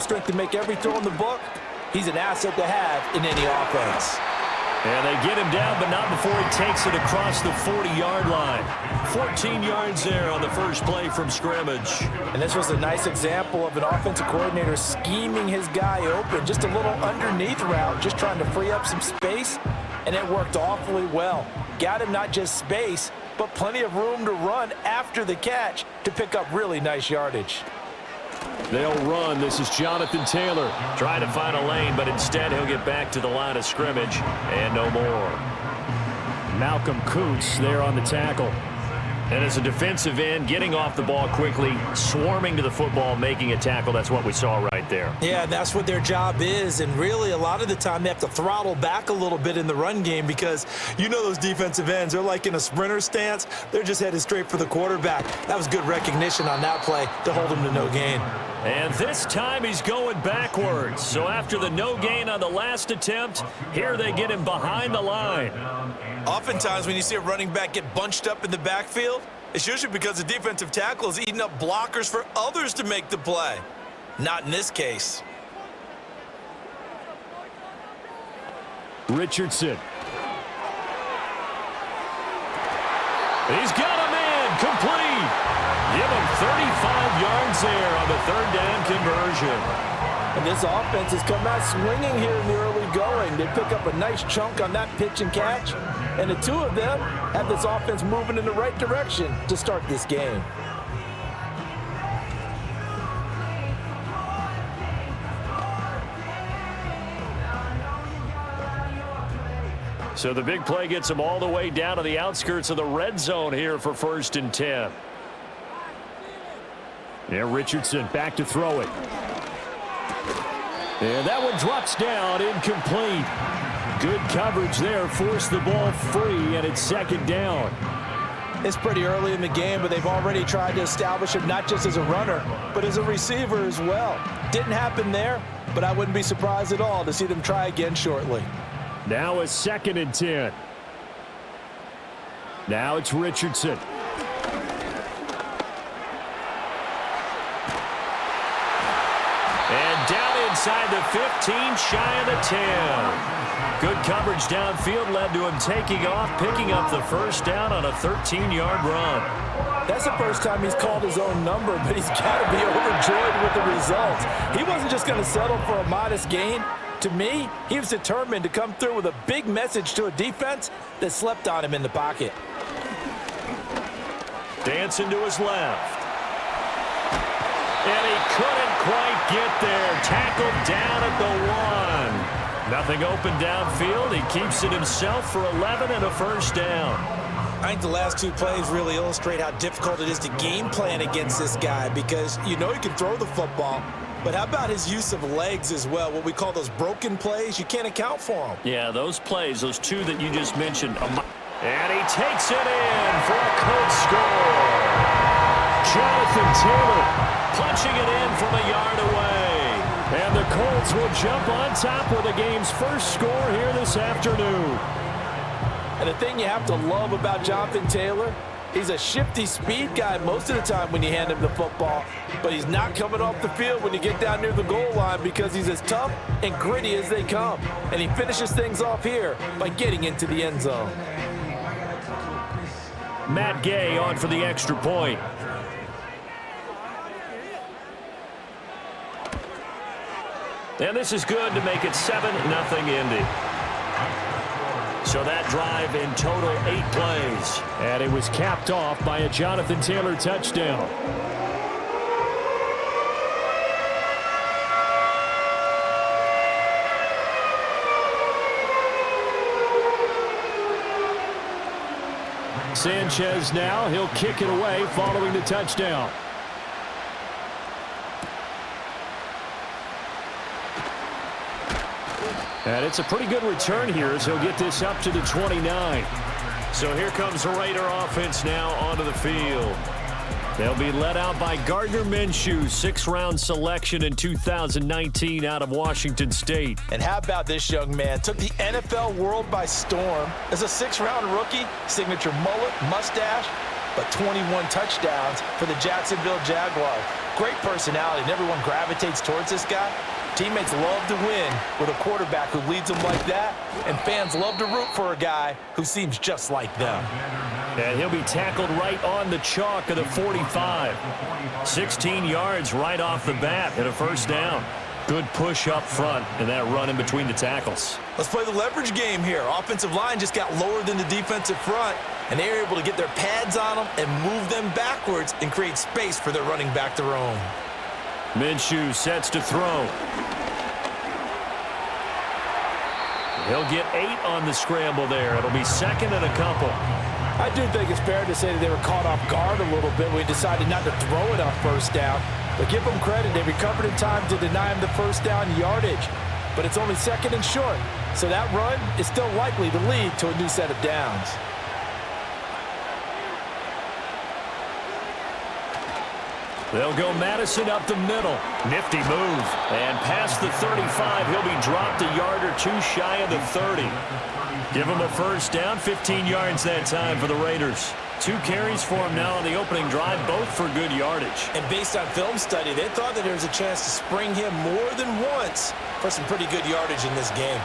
strength to make every throw in the book, he's an asset to have in any offense. And they get him down, but not before he takes it across the 40-yard line. 14 yards there on the first play from scrimmage. And this was a nice example of an offensive coordinator scheming his guy open. Just a little underneath route, just trying to free up some space, and it worked awfully well. Got him not just space, but plenty of room to run after the catch to pick up really nice yardage. They'll run. This is Jonathan Taylor. Trying to find a lane, but instead he'll get back to the line of scrimmage and no more. Malcolm Koonce there on the tackle. And as a defensive end, getting off the ball quickly, swarming to the football, making a tackle. That's what we saw right there. Yeah, that's what their job is. And really, a lot of the time, they have to throttle back a little bit in the run game because you know those defensive ends, they're like in a sprinter stance. They're just headed straight for the quarterback. That was good recognition on that play to hold him to no gain. And this time he's going backwards. So after the no gain on the last attempt, here they get him behind the line. Oftentimes when you see a running back get bunched up in the backfield, it's usually because the defensive tackle is eating up blockers for others to make the play. Not in this case. Richardson. He's got a man complete. Give him 35 yards there on the third down conversion. And this offense has come out swinging here in the early going. They pick up a nice chunk on that pitch and catch. And the two of them have this offense moving in the right direction to start this game. So the big play gets them all the way down to the outskirts of the red zone here for 1st and 10. Yeah, Richardson back to throw it. And that one drops down, incomplete. Good coverage there, forced the ball free, and it's 2nd down. It's pretty early in the game, but they've already tried to establish him not just as a runner, but as a receiver as well. Didn't happen there, but I wouldn't be surprised at all to see them try again shortly. Now a 2nd and 10. Now it's Richardson. And down inside the 15, shy of the 10. Good coverage downfield led to him taking off, picking up the first down on a 13-yard run. That's the first time he's called his own number, but he's got to be overjoyed with the result. He wasn't just going to settle for a modest gain. To me, he was determined to come through with a big message to a defense that slept on him in the pocket. Dancing to his left. And he couldn't quite get there. Tackled down at the 1. Nothing open downfield. He keeps it himself for 11 and a first down. I think the last two plays really illustrate how difficult it is to game plan against this guy because you know he can throw the football. But how about his use of legs as well? What we call those broken plays, you can't account for them. Yeah, those plays, those two that you just mentioned. And he takes it in for a Colts score. Jonathan Taylor punching it in from a yard away. And the Colts will jump on top with the game's first score here this afternoon. And the thing you have to love about Jonathan Taylor, he's a shifty speed guy most of the time when you hand him the football, but he's not coming off the field when you get down near the goal line because he's as tough and gritty as they come. And he finishes things off here by getting into the end zone. Matt Gay on for the extra point. And this is good to make it 7-0 Indy. So that drive in total 8 plays. And it was capped off by a Jonathan Taylor touchdown. Sanchez now, he'll kick it away following the touchdown. And it's a pretty good return here as he'll get this up to the 29. So here comes the Raider offense now onto the field. They'll be led out by Gardner Minshew, 6th-round selection in 2019 out of Washington State. And how about this young man? Took the NFL world by storm as a 6th-round rookie, signature mullet, mustache. but 21 touchdowns for the Jacksonville Jaguars. Great personality, and everyone gravitates towards this guy. Teammates love to win with a quarterback who leads them like that, and fans love to root for a guy who seems just like them. And he'll be tackled right on the chalk of the 45. 16 yards right off the bat and a first down. Good push up front and that run in between the tackles. Let's play the leverage game here. Offensive line just got lower than the defensive front, and they're able to get their pads on them and move them backwards and create space for their running back to roam. Minshew sets to throw. He'll get 8 on the scramble there. It'll be second and a couple. I do think it's fair to say that they were caught off guard a little bit when we decided not to throw it on first down. But give them credit. They recovered in time to deny him the first down yardage. But it's only second and short. So that run is still likely to lead to a new set of downs. They'll go Madison up the middle. Nifty move. And past the 35, he'll be dropped a yard or two shy of the 30. Give him a first down, 15 yards that time for the Raiders. 2 carries for him now on the opening drive, both for good yardage. And based on film study, they thought that there was a chance to spring him more than once for some pretty good yardage in this game.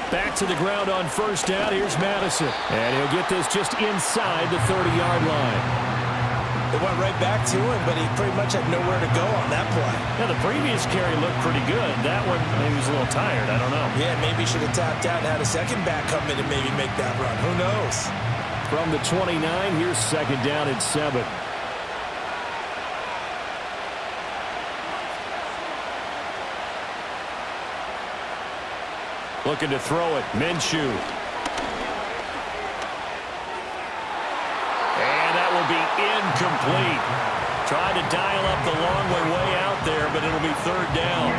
Back to the ground on first down. Here's Madison. And he'll get this just inside the 30-yard line. It went right back to him, but he pretty much had nowhere to go on that play. Yeah, the previous carry looked pretty good. That one, maybe he was a little tired. I don't know. Yeah, maybe he should have tapped out and had a second back come in and maybe make that run. Who knows? From the 29, here's second down and 7. Looking to throw it. Minshew. And that will be incomplete. Trying to dial up the long way out there, but it'll be third down.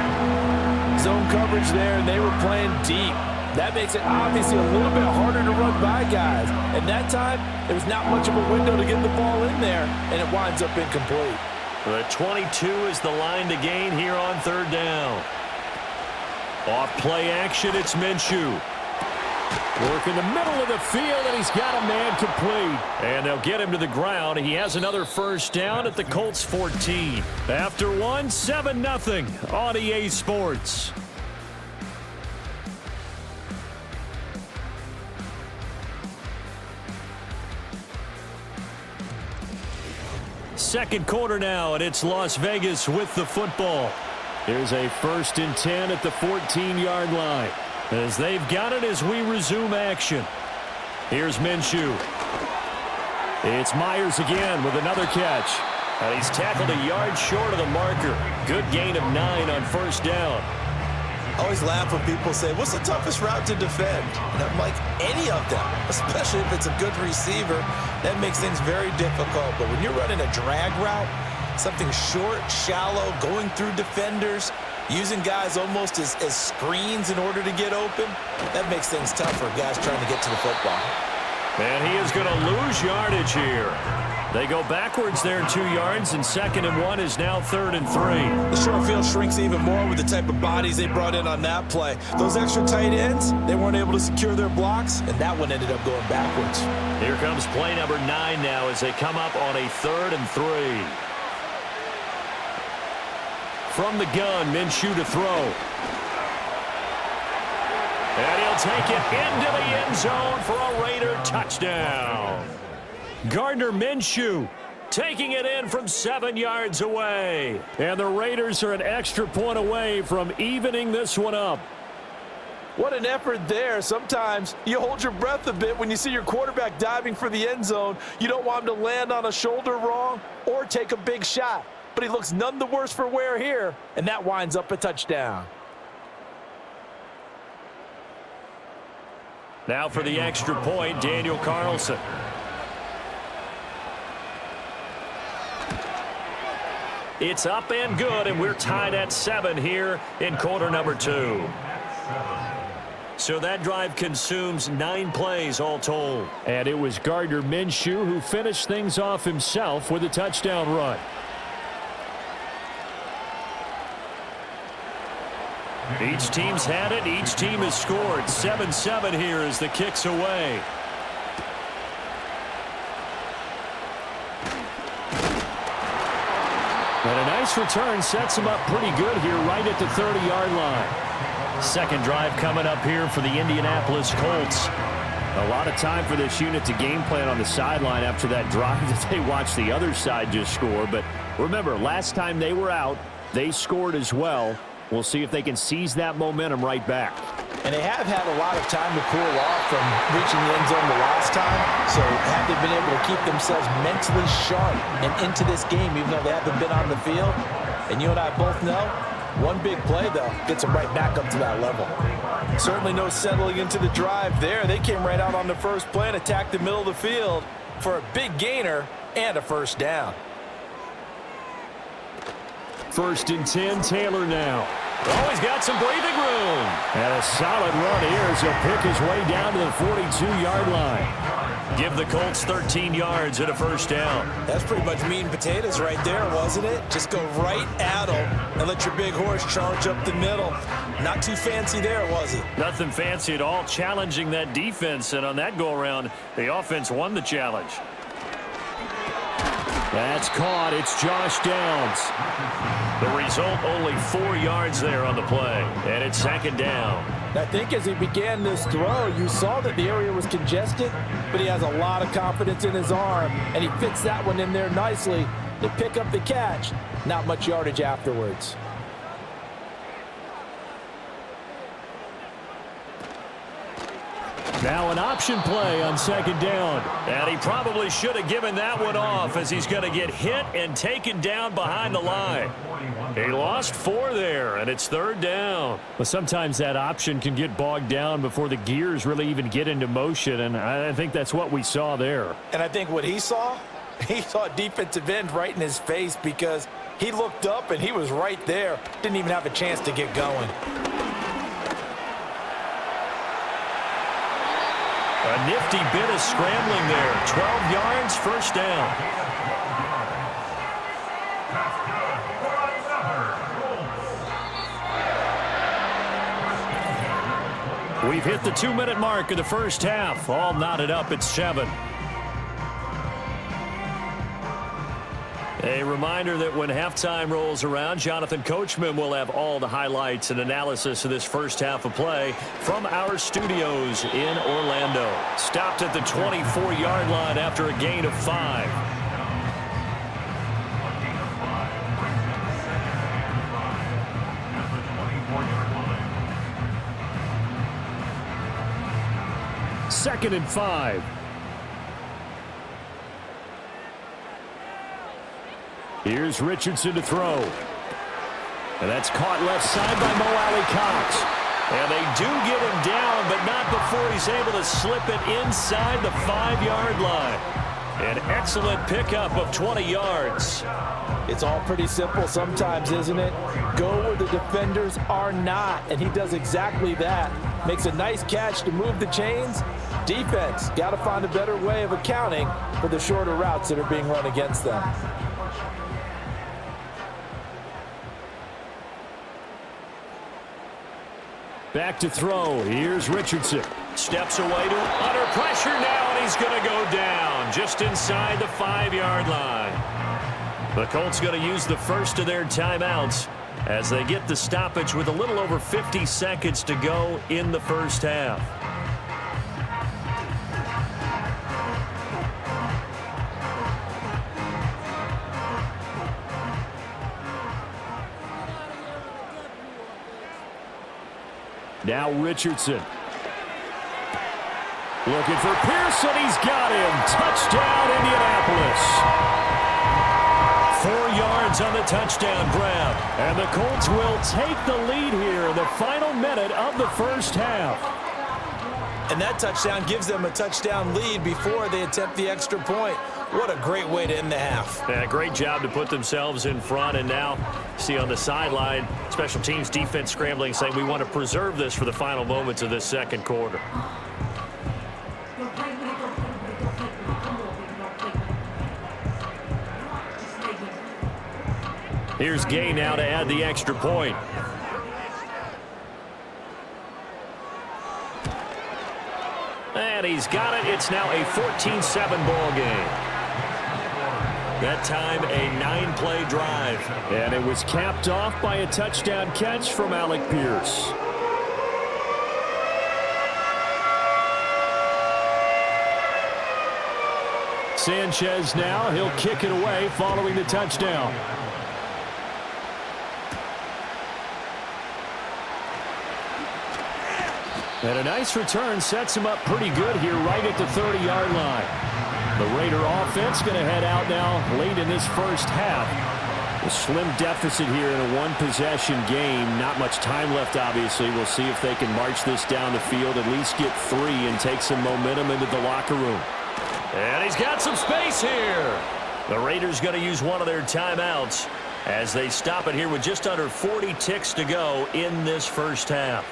Zone coverage there, and they were playing deep. That makes it obviously a little bit harder to run by guys. And that time, there was not much of a window to get the ball in there, and it winds up incomplete. The 22 is the line to gain here on third down. Off play action, it's Minshew. Work in the middle of the field, and he's got a man complete. And they'll get him to the ground. He has another first down at the Colts 14. After one, 7-0 on EA Sports. Second quarter now, and it's Las Vegas with the football. Here's a 1st and 10 at the 14-yard line. As they've got it as we resume action. Here's Minshew. It's Myers again with another catch. And he's tackled a yard short of the marker. Good gain of 9 on first down. I always laugh when people say, what's the toughest route to defend? And I'm like, any of them, especially if it's a good receiver. That makes things very difficult. But when you're running a drag route, something short, shallow, going through defenders, using guys almost as screens in order to get open, that makes things tough for guys trying to get to the football. And he is going to lose yardage here. They go backwards there 2 yards, and 2nd and 1 is now 3rd and 3. The short field shrinks even more with the type of bodies they brought in on that play. Those extra tight ends, they weren't able to secure their blocks, and that one ended up going backwards. Here comes play number 9 now as they come up on a 3rd and 3. From the gun, Minshew to throw. And he'll take it into the end zone for a Raider touchdown. Gardner Minshew taking it in from 7 yards away. And the Raiders are an extra point away from evening this one up. What an effort there. Sometimes you hold your breath a bit when you see your quarterback diving for the end zone. You don't want him to land on a shoulder wrong or take a big shot. But he looks none the worse for wear here, and that winds up a touchdown. Now for the extra point, Daniel Carlson. It's up and good, and we're tied at 7 here in quarter number 2. So that drive consumes 9 plays all told. And it was Gardner Minshew who finished things off himself with a touchdown run. Each team's had it. Each team has scored. 7-7 here as the kick's away. And a nice return sets him up pretty good here right at the 30-yard line. Second drive coming up here for the Indianapolis Colts. A lot of time for this unit to game plan on the sideline after that drive that they watched the other side just score. But remember, last time they were out, they scored as well. We'll see if they can seize that momentum right back. And they have had a lot of time to cool off from reaching the end zone the last time. So have they been able to keep themselves mentally sharp and into this game, even though they haven't been on the field? And you and I both know, one big play, though, gets them right back up to that level. Certainly no settling into the drive there. They came right out on the first play and attacked the middle of the field for a big gainer and a first down. 1st and 10, Taylor now. Oh, he's got some breathing room. And a solid run here as he'll pick his way down to the 42-yard line. Give the Colts 13 yards and a first down. That's pretty much meat and potatoes right there, wasn't it? Just go right at them and let your big horse charge up the middle. Not too fancy there, was it? Nothing fancy at all, challenging that defense. And on that go-around, the offense won the challenge. That's caught. It's Josh Downs. The result, only 4 yards there on the play. And it's 2nd down. I think as he began this throw, you saw that the area was congested, but he has a lot of confidence in his arm, and he fits that one in there nicely to pick up the catch. Not much yardage afterwards. Now an option play on 2nd down. And he probably should have given that one off as he's going to get hit and taken down behind the line. He lost 4 there, and it's 3rd down. Well, sometimes that option can get bogged down before the gears really even get into motion, and I think that's what we saw there. And I think what he saw a defensive end right in his face because he looked up and he was right there. Didn't even have a chance to get going. A nifty bit of scrambling there. 12 yards, first down. We've hit the 2-minute mark of the first half. All knotted up at 7. A reminder that when halftime rolls around, Jonathan Coachman will have all the highlights and analysis of this first half of play from our studios in Orlando. Stopped at the 24-yard line after a gain of 5. Second and 5. Here's Richardson to throw. And that's caught left side by Mo Alley-Cox. And they do get him down, but not before he's able to slip it inside the 5-yard line. An excellent pickup of 20 yards. It's all pretty simple sometimes, isn't it? Go where the defenders are not, and he does exactly that. Makes a nice catch to move the chains. Defense, got to find a better way of accounting for the shorter routes that are being run against them. Back to throw. Here's Richardson. Steps away to under pressure now, and he's going to go down just inside the 5-yard line. The Colts going to use the first of their timeouts as they get the stoppage with a little over 50 seconds to go in the first half. Now Richardson. Looking for Pearson. He's got him. Touchdown, Indianapolis. 4 yards on the touchdown grab. And the Colts will take the lead here in the final minute of the first half. And that touchdown gives them a touchdown lead before they attempt the extra point. What a great way to end the half. Yeah, great job to put themselves in front. And now, see on the sideline, special teams defense scrambling, saying we want to preserve this for the final moments of this second quarter. Here's Gay now to add the extra point. And he's got it. It's now a 14-7 ball game. That time, a 9-play drive. And it was capped off by a touchdown catch from Alec Pierce. Sanchez now, he'll kick it away following the touchdown. And a nice return sets him up pretty good here right at the 30-yard line. The Raider offense going to head out now late in this first half. A slim deficit here in a one-possession game. Not much time left, obviously. We'll see if they can march this down the field, at least get 3 and take some momentum into the locker room. And he's got some space here. The Raiders going to use one of their timeouts as they stop it here with just under 40 ticks to go in this first half.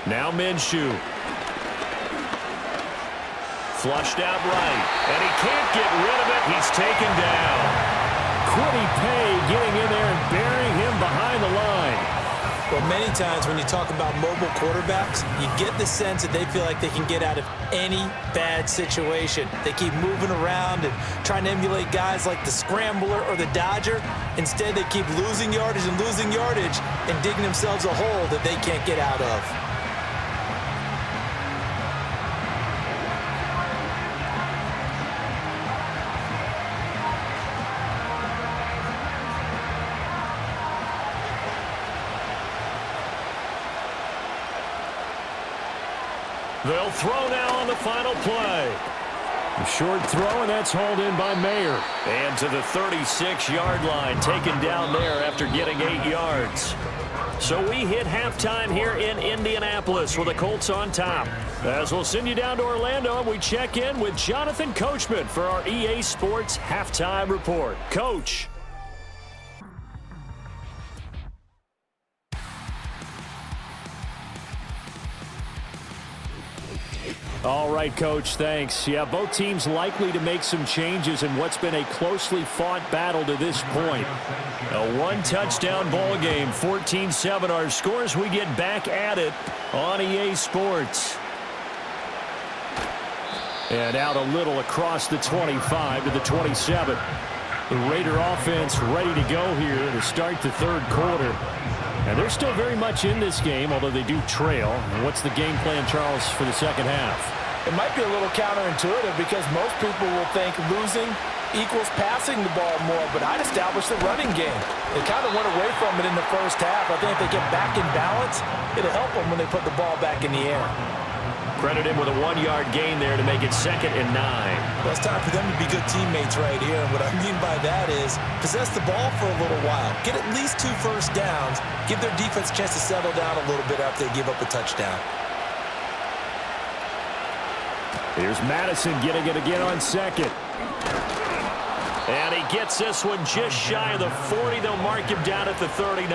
Now Minshew. Flushed out right. And he can't get rid of it. He's taken down. Quiddy Pay getting in there and burying him behind the line. Well, many times when you talk about mobile quarterbacks, you get the sense that they feel like they can get out of any bad situation. They keep moving around and trying to emulate guys like the Scrambler or the Dodger. Instead, they keep losing yardage and digging themselves a hole that they can't get out of. They'll throw now on the final play. A short throw, and that's hauled in by Mayer. And to the 36-yard line, taken down there after getting 8 yards. So we hit halftime here in Indianapolis with the Colts on top. As we'll send you down to Orlando, and we check in with Jonathan Coachman for our EA Sports Halftime Report. Coach. All right, Coach, thanks. Yeah, both teams likely to make some changes in what's been a closely fought battle to this point. A one-touchdown ball game, 14-7 our scores. We get back at it on EA Sports. And out a little across the 25 to the 27. The Raider offense ready to go here to start the third quarter. And they're still very much in this game, although they do trail. What's the game plan, Charles, for the second half? It might be a little counterintuitive because most people will think losing equals passing the ball more, but I'd establish the running game. They kind of went away from it in the first half. I think if they get back in balance, it'll help them when they put the ball back in the air. Credit him with a 1-yard gain there to make it 2nd and 9. Well, it's time for them to be good teammates right here. And what I mean by that is possess the ball for a little while. Get at least 2 first downs. Give their defense a chance to settle down a little bit after they give up a touchdown. Here's Madison getting it again on 2nd. And he gets this one just shy of the 40. They'll mark him down at the 39.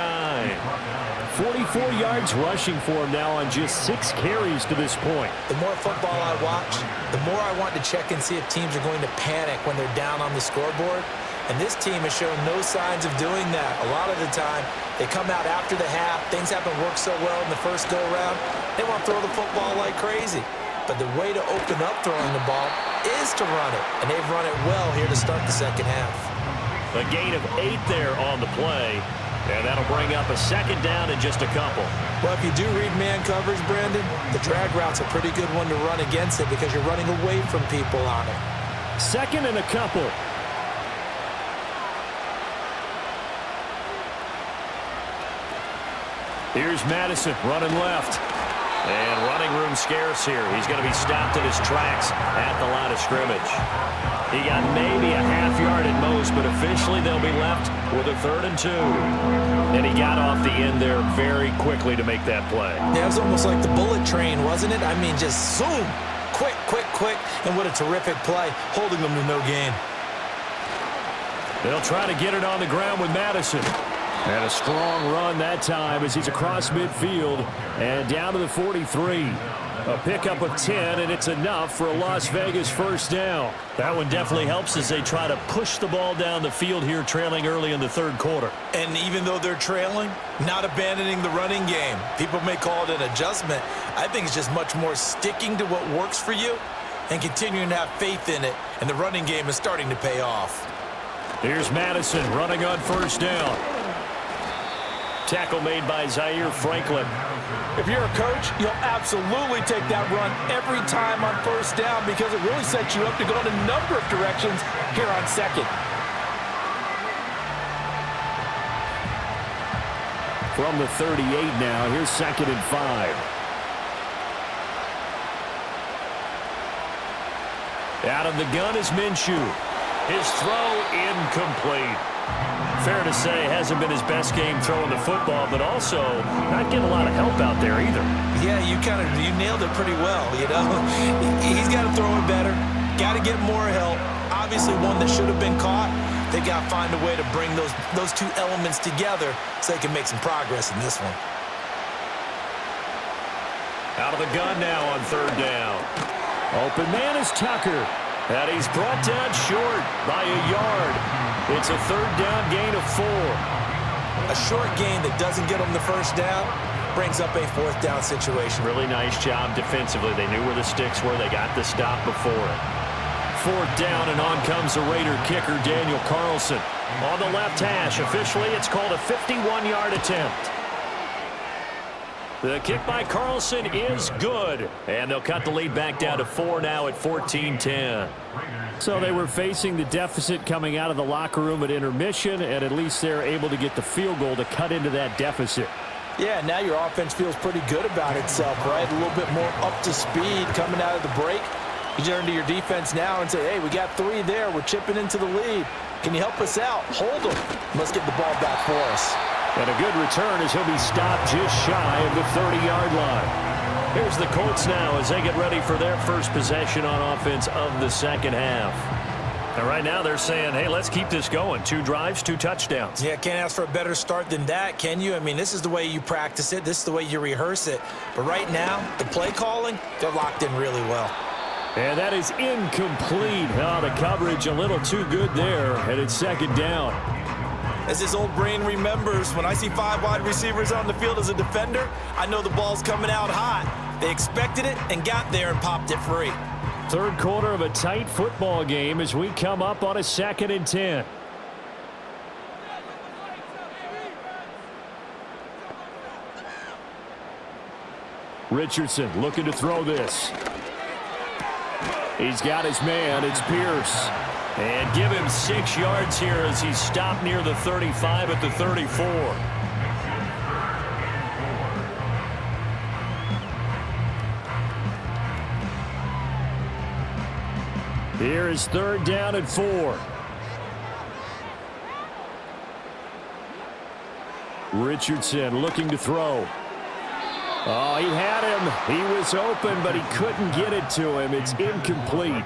44 yards rushing for him now on just 6 carries to this point. The more football I watch, the more I want to check and see if teams are going to panic when they're down on the scoreboard. And this team has shown no signs of doing that. A lot of the time, they come out after the half. Things haven't worked so well in the first go-around. They want to throw the football like crazy. But the way to open up throwing the ball is to run it. And they've run it well here to start the second half. A gain of 8 there on the play. And that'll bring up a 2nd down in just a couple. Well, if you do read man coverage, Brandon, the drag route's a pretty good one to run against it because you're running away from people on it. 2nd and a couple. Here's Madison running left. And running room scarce here. He's going to be stopped in his tracks at the line of scrimmage. He got maybe a half yard at most, but officially they'll be left with a 3rd and 2. And he got off the end there very quickly to make that play. Yeah, it was almost like the bullet train, wasn't it? I mean, just zoom. Quick, quick, quick. And what a terrific play, holding them to no gain. They'll try to get it on the ground with Madison. And a strong run that time as he's across midfield and down to the 43. A pickup of 10, and it's enough for a Las Vegas first down. That one definitely helps as they try to push the ball down the field here, trailing early in the third quarter. And even though they're trailing, not abandoning the running game. People may call it an adjustment. I think it's just much more sticking to what works for you and continuing to have faith in it, and the running game is starting to pay off. Here's Madison running on first down. Tackle made by Zaire Franklin. If you're a coach, you'll absolutely take that run every time on first down because it really sets you up to go in a number of directions here on second. From the 38 now, here's 2nd and 5. Out of the gun is Minshew. His throw incomplete. Fair to say, hasn't been his best game throwing the football, but also not getting a lot of help out there either. Yeah, you nailed it pretty well, you know. He's got to throw it better. Got to get more help. Obviously one that should have been caught. They got to find a way to bring those two elements together so they can make some progress in this one. Out of the gun now on third down. Open man is Tucker. And he's brought down short by a yard. It's a third down gain of 4. A short gain that doesn't get them the first down brings up a fourth down situation. Really nice job defensively. They knew where the sticks were. They got the stop before it. Fourth down, and on comes the Raider kicker, Daniel Carlson. On the left hash, officially it's called a 51-yard attempt. The kick by Carlson is good, and they'll cut the lead back down to 4 now at 14-10. So they were facing the deficit coming out of the locker room at intermission, and at least they're able to get the field goal to cut into that deficit. Yeah, now your offense feels pretty good about itself, right? A little bit more up to speed coming out of the break. You turn to your defense now and say, hey, we got 3 there. We're chipping into the lead. Can you help us out? Hold them. Let's get the ball back for us. And a good return as he'll be stopped just shy of the 30-yard line. Here's the Colts now as they get ready for their first possession on offense of the second half. And right now they're saying, hey, let's keep this going. 2 drives, 2 touchdowns. Yeah, can't ask for a better start than that, can you? I mean, this is the way you practice it. This is the way you rehearse it. But right now, the play calling, they're locked in really well. And that is incomplete. Oh, the coverage a little too good there, and it's second down. As his old brain remembers, when I see 5 wide receivers on the field as a defender, I know the ball's coming out hot. They expected it and got there and popped it free. Third quarter of a tight football game as we come up on a 2nd and 10. Richardson looking to throw this. He's got his man. It's Pierce. And give him 6 yards here as he's stopped near the 35 at the 34. Here is third down and 4. Richardson looking to throw. Oh, he had him. He was open, but he couldn't get it to him. It's incomplete.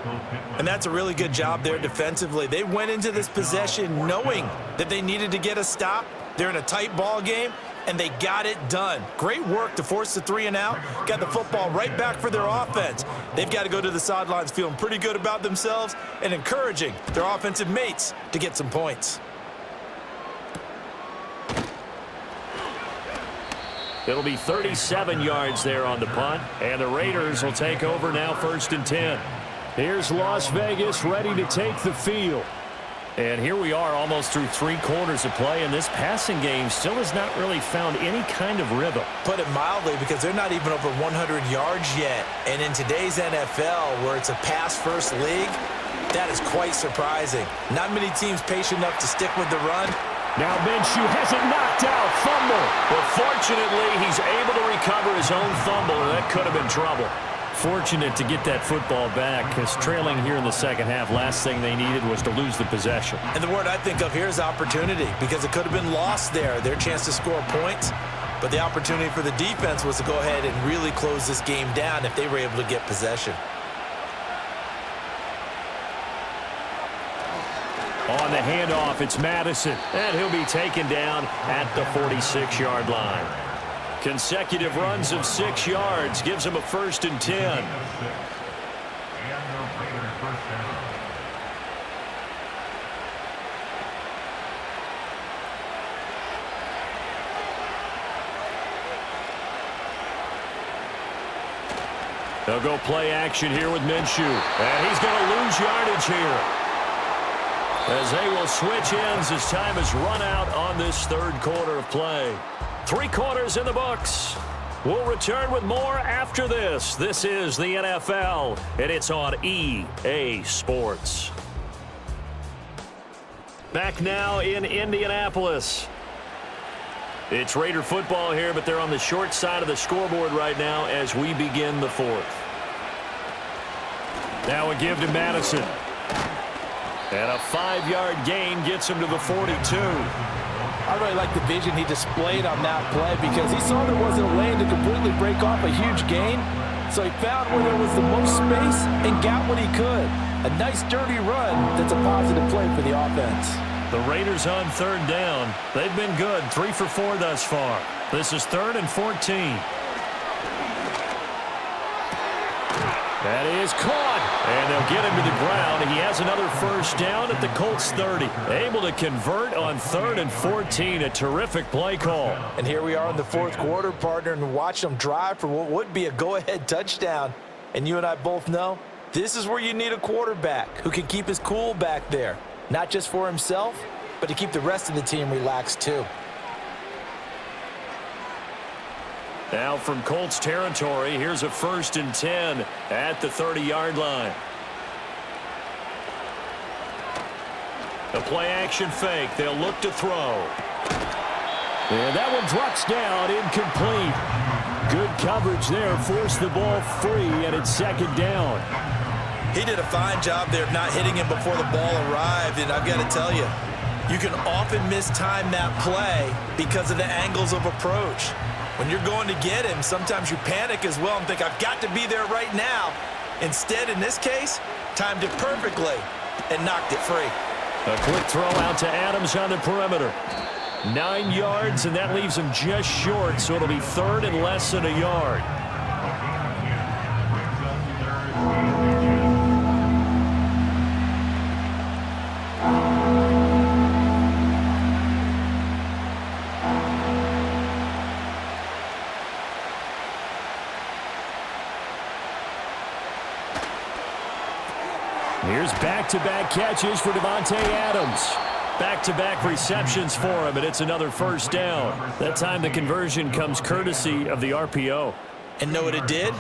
And that's a really good job there defensively. They went into this possession knowing that they needed to get a stop. They're in a tight ball game, and they got it done. Great work to force the 3 and out. Got the football right back for their offense. They've got to go to the sidelines feeling pretty good about themselves and encouraging their offensive mates to get some points. It'll be 37 yards there on the punt, and the Raiders will take over now 1st and 10. Here's Las Vegas ready to take the field. And here we are almost through 3 quarters of play, and this passing game still has not really found any kind of rhythm. Put it mildly, because they're not even over 100 yards yet. And in today's NFL, where it's a pass-first league, that is quite surprising. Not many teams patient enough to stick with the run. Now Minshew has it knocked out. Fumble. But fortunately, he's able to recover his own fumble, and that could have been trouble. Fortunate to get that football back, because trailing here in the second half, last thing they needed was to lose the possession. And the word I think of here is opportunity, because it could have been lost there, their chance to score points. But the opportunity for the defense was to go ahead and really close this game down if they were able to get possession. On on the handoff. It's Madison, and he'll be taken down at the 46-yard line. Consecutive runs of 6 yards gives him a 1st and 10. They'll go play action here with Minshew. And he's going to lose yardage here, as they will switch ends as time has run out on this 3rd quarter of play. 3 quarters in the books. We'll return with more after this. This is the NFL, and it's on EA Sports. Back now in Indianapolis. It's Raider football here, but they're on the short side of the scoreboard right now as we begin the 4th. Now a give to Madison. And a 5-yard gain gets him to the 42. I really like the vision he displayed on that play because he saw there wasn't a lane to completely break off a huge gain. So he found where there was the most space and got what he could. A nice dirty run that's a positive play for the offense. The Raiders on 3rd down. They've been good, 3 for 4 thus far. This is 3rd and 14. That is caught, and they'll get him to the ground. He has another 1st down at the Colts 30. Able to convert on 3rd and 14. A terrific play call. And here we are in the 4th quarter, partner, and watch them drive for what would be a go-ahead touchdown. And you and I both know this is where you need a quarterback who can keep his cool back there. Not just for himself, but to keep the rest of the team relaxed too. Now from Colts territory, here's a 1st and 10 at the 30-yard line. The play-action fake. They'll look to throw. And that one drops down, incomplete. Good coverage there, forced the ball free, and it's 2nd down. He did a fine job there of not hitting him before the ball arrived, and I've got to tell you, you can often mistime that play because of the angles of approach. When you're going to get him, sometimes you panic as well and think, I've got to be there right now. Instead, in this case, timed it perfectly and knocked it free. A quick throw out to Adams on the perimeter. 9 yards, and that leaves him just short, so it'll be 3rd and less than a yard. Here's back-to-back catches for Davante Adams. Back-to-back receptions for him, and it's another 1st down. That time the conversion comes courtesy of the RPO. And know what it did?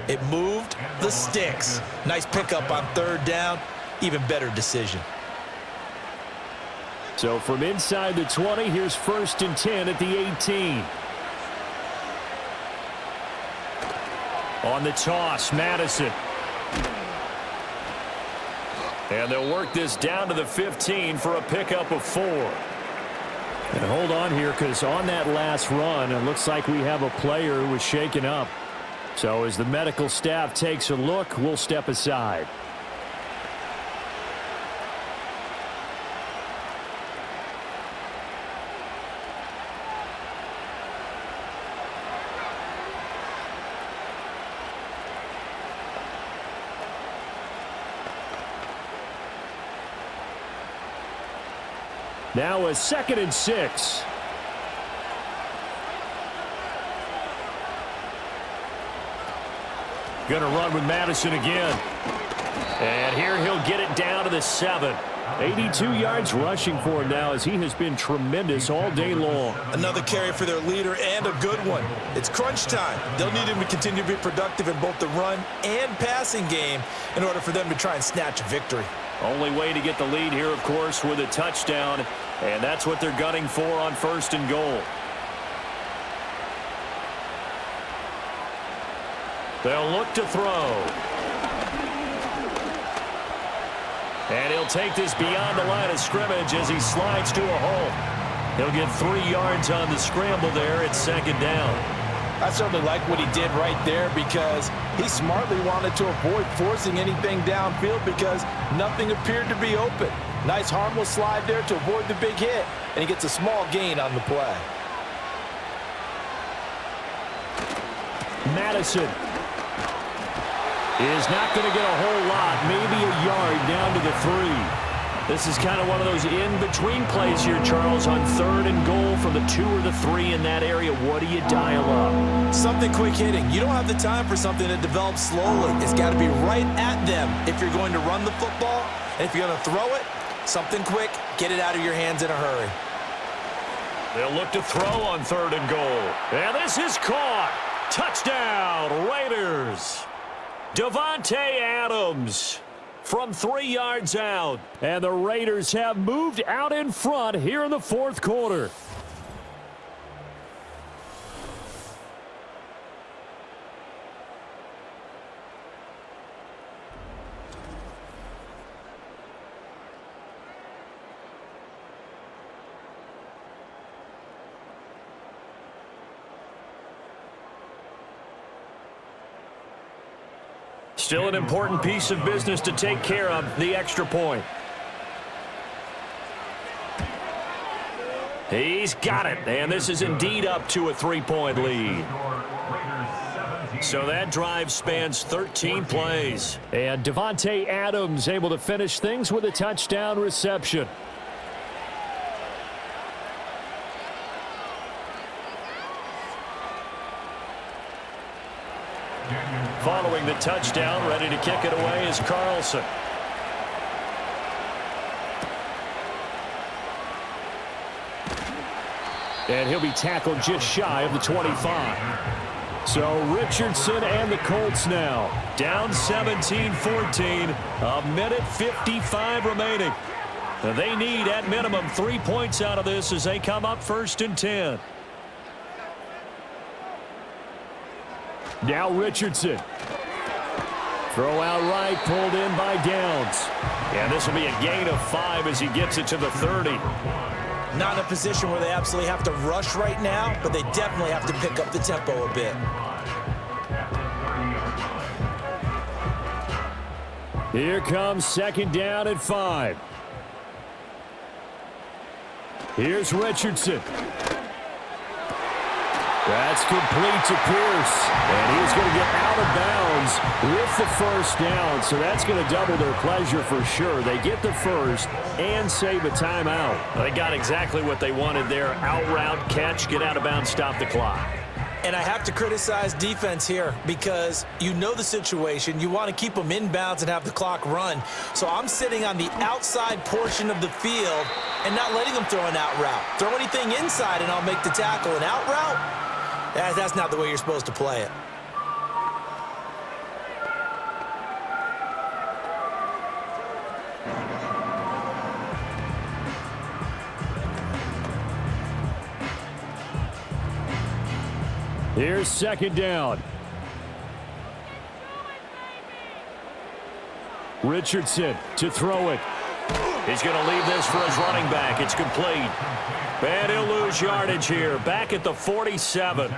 It moved the sticks. Nice pickup on 3rd down. Even better decision. So from inside the 20, here's 1st and 10 at the 18. On the toss, Madison. And they'll work this down to the 15 for a pickup of 4. And hold on here, because on that last run, it looks like we have a player who was shaken up. So as the medical staff takes a look, we'll step aside. Now a 2nd and 6. Going to run with Madison again. And here he'll get it down to the 7. 82 yards rushing for him now, as he has been tremendous all day long. Another carry for their leader, and a good one. It's crunch time. They'll need him to continue to be productive in both the run and passing game in order for them to try and snatch a victory. Only way to get the lead here, of course, with a touchdown, and that's what they're gunning for on 1st and goal. They'll look to throw. And he'll take this beyond the line of scrimmage as he slides to a hole. He'll get 3 yards on the scramble there. It's 2nd down. I certainly like what he did right there because he smartly wanted to avoid forcing anything downfield because nothing appeared to be open. Nice harmless slide there to avoid the big hit, and he gets a small gain on the play. Madison is not going to get a whole lot, maybe a yard down to the 3. This is kind of one of those in-between plays here, Charles, on 3rd and goal from the 2 or the 3 in that area. What do you dial up? Something quick hitting. You don't have the time for something that develops slowly. It's got to be right at them if you're going to run the football. And if you're going to throw it, something quick, get it out of your hands in a hurry. They'll look to throw on 3rd and goal. And this is caught. Touchdown, Raiders. Davante Adams from 3 yards out. And the Raiders have moved out in front here in the 4th quarter. Still an important piece of business to take care of, the extra point. He's got it, and this is indeed up to a 3-point lead. So that drive spans 13 plays. And Davante Adams able to finish things with a touchdown reception. Following the touchdown, ready to kick it away is Carlson. And he'll be tackled just shy of the 25. So Richardson and the Colts now down 17-14. A minute 55 remaining. They need at minimum 3 points out of this as they come up 1st and 10. Now Richardson. Throw out right, pulled in by Downs. And this will be a gain of 5 as he gets it to the 30. Not in a position where they absolutely have to rush right now, but they definitely have to pick up the tempo a bit. Here comes 2nd down and 5. Here's Richardson. That's complete to Pierce. And he's going to get out of bounds with the 1st down. So that's going to double their pleasure for sure. They get the 1st and save a timeout. They got exactly what they wanted there. Out route, catch, get out of bounds, stop the clock. And I have to criticize defense here because you know the situation. You want to keep them inbounds and have the clock run. So I'm sitting on the outside portion of the field and not letting them throw an out route. Throw anything inside and I'll make the tackle. An out route? That's not the way you're supposed to play it. Here's 2nd down. Richardson to throw it. He's going to leave this for his running back. It's complete. And he'll lose yardage here. Back at the 47.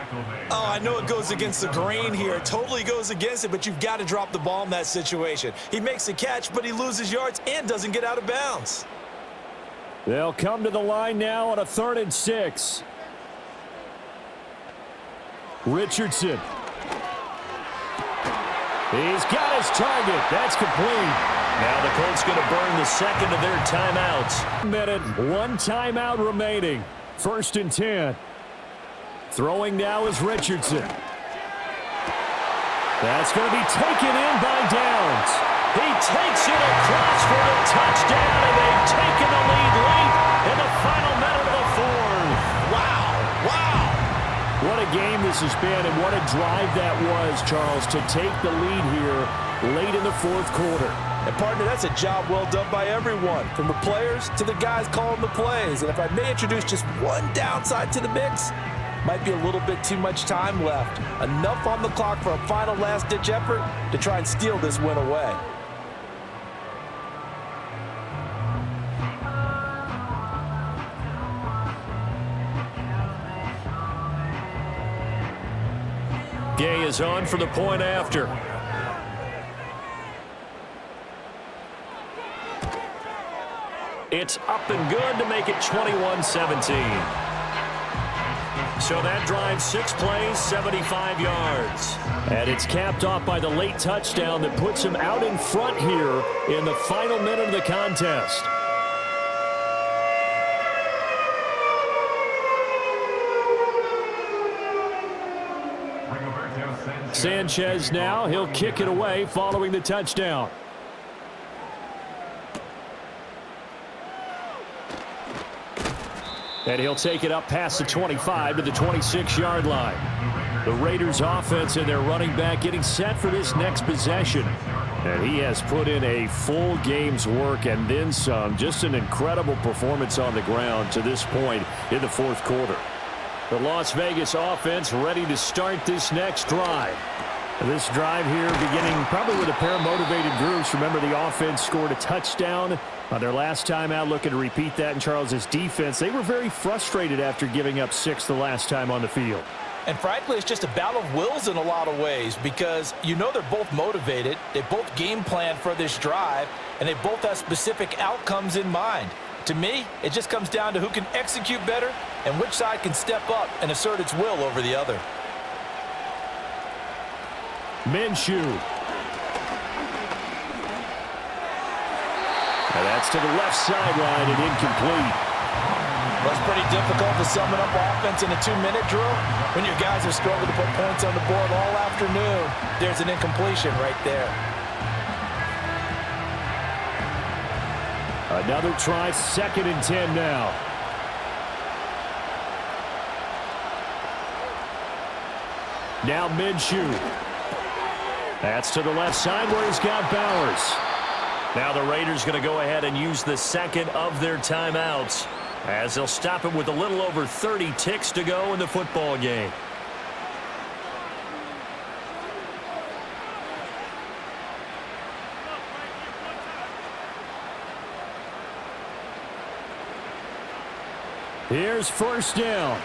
Oh, I know it goes against the grain here. It totally goes against it, but you've got to drop the ball in that situation. He makes a catch, but he loses yards and doesn't get out of bounds. They'll come to the line now on a 3rd and 6. Richardson. He's got his target. That's complete. Now the Colts going to burn the 2nd of their timeouts. Minute, 1 timeout remaining. 1st and 10. Throwing now is Richardson. That's going to be taken in by Downs. He takes it across for the touchdown, and they've taken the lead late in the final minute of the 4th. Wow. What a game this has been, and what a drive that was, Charles, to take the lead here late in the 4th quarter. And, partner, that's a job well done by everyone, from the players to the guys calling the plays. And if I may introduce just one downside to the mix, might be a little bit too much time left. Enough on the clock for a final last-ditch effort to try and steal this win away. Gay is on for the point after. It's up and good to make it 21-17. So that drive, 6 plays, 75 yards. And it's capped off by the late touchdown that puts him out in front here in the final minute of the contest. Sanchez now, he'll kick it away following the touchdown. And he'll take it up past the 25 to the 26-yard line. The Raiders offense and their running back getting set for this next possession. And he has put in a full game's work and then some. Just an incredible performance on the ground to this point in the fourth quarter. The Las Vegas offense ready to start this next drive. This drive here beginning probably with a pair of motivated groups. Remember, the offense scored a touchdown on their last time out, looking to repeat that in Charles's defense. They were very frustrated after giving up 6 the last time on the field. And frankly, it's just a battle of wills in a lot of ways because you know they're both motivated. They both game plan for this drive, and they both have specific outcomes in mind. To me, it just comes down to who can execute better and which side can step up and assert its will over the other. Minshew. And that's to the left sideline and incomplete. Well, it's pretty difficult to summon up offense in a 2-minute drill when your guys have struggled to put points on the board all afternoon. There's an incompletion right there. Another try, 2nd and 10 now. Now Minshew. That's to the left side where he's got Bowers. Now the Raiders going to go ahead and use the second of their timeouts as they'll stop it with a little over 30 ticks to go in the football game. Here's first down.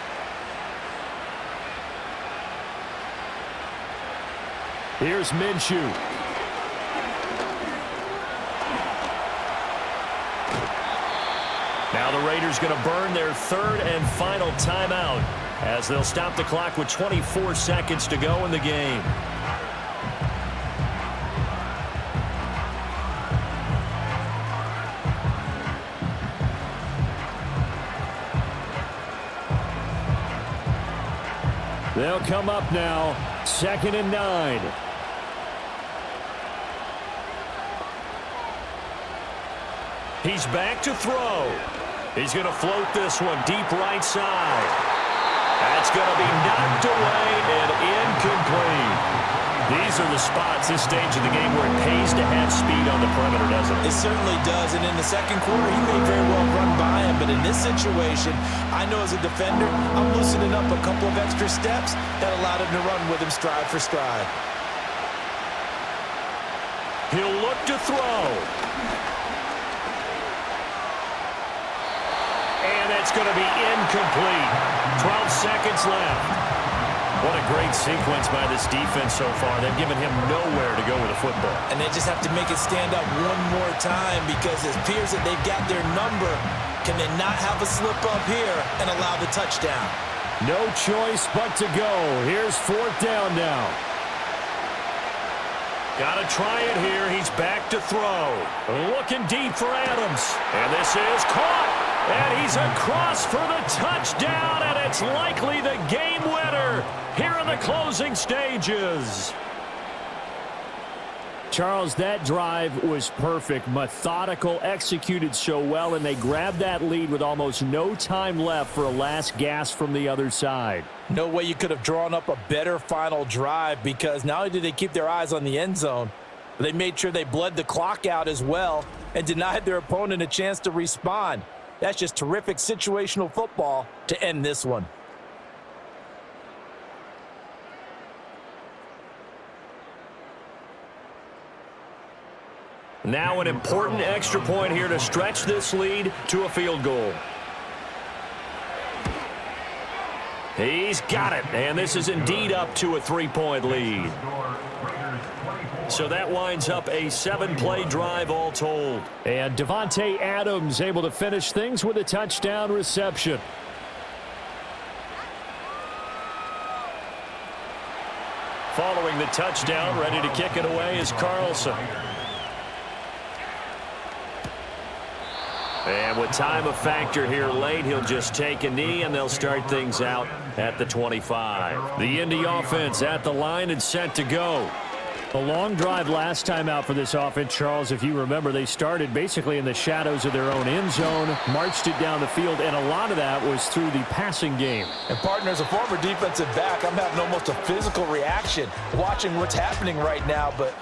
Here's Minshew. Now the Raiders going to burn their 3rd and final timeout as they'll stop the clock with 24 seconds to go in the game. They'll come up now, 2nd and 9. He's back to throw. He's going to float this one deep right side. That's going to be knocked away and incomplete. These are the spots, this stage of the game, where it pays to have speed on the perimeter, doesn't it? It certainly does, and in the second quarter, he may very well run by him, but in this situation, I know as a defender, I'm loosening up a couple of extra steps that allowed him to run with him stride for stride. He'll look to throw. And it's going to be incomplete. 12 seconds left. What a great sequence by this defense so far. They've given him nowhere to go with the football. And they just have to make it stand up one more time because it appears that they've got their number. Can they not have a slip up here and allow the touchdown? No choice but to go. Here's 4th down now. Got to try it here. He's back to throw. Looking deep for Adams. And this is caught. And he's across for the touchdown. And it's likely the game winner here in the closing stages. Charles, that drive was perfect. Methodical, executed so well, and they grabbed that lead with almost no time left for a last gasp from the other side. No way you could have drawn up a better final drive because not only did they keep their eyes on the end zone, but they made sure they bled the clock out as well and denied their opponent a chance to respond. That's just terrific situational football to end this one. Now an important extra point here to stretch this lead to a field goal. He's got it, and this is indeed up to a 3-point lead. So that winds up a 7-play drive all told. And Devontae Adams able to finish things with a touchdown reception. Following the touchdown, ready to kick it away is Carlson. And with time a factor here late, he'll just take a knee, and they'll start things out at the 25. The Indy offense at the line and set to go. A long drive last time out for this offense, Charles. If you remember, they started basically in the shadows of their own end zone, marched it down the field, and a lot of that was through the passing game. And partner, as a former defensive back, I'm having almost a physical reaction watching what's happening right now. But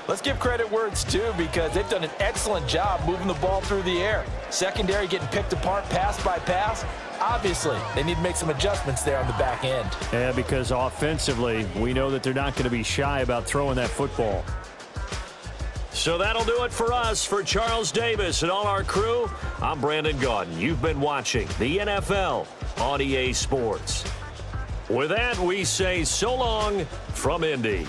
let's give credit where it's due, because they've done an excellent job moving the ball through the air. Secondary getting picked apart pass by pass. Obviously, they need to make some adjustments there on the back end. Yeah, because offensively, we know that they're not going to be shy about throwing that football. So that'll do it for us. For Charles Davis and all our crew, I'm Brandon Gaudin. You've been watching the NFL on EA Sports. With that, we say so long from Indy.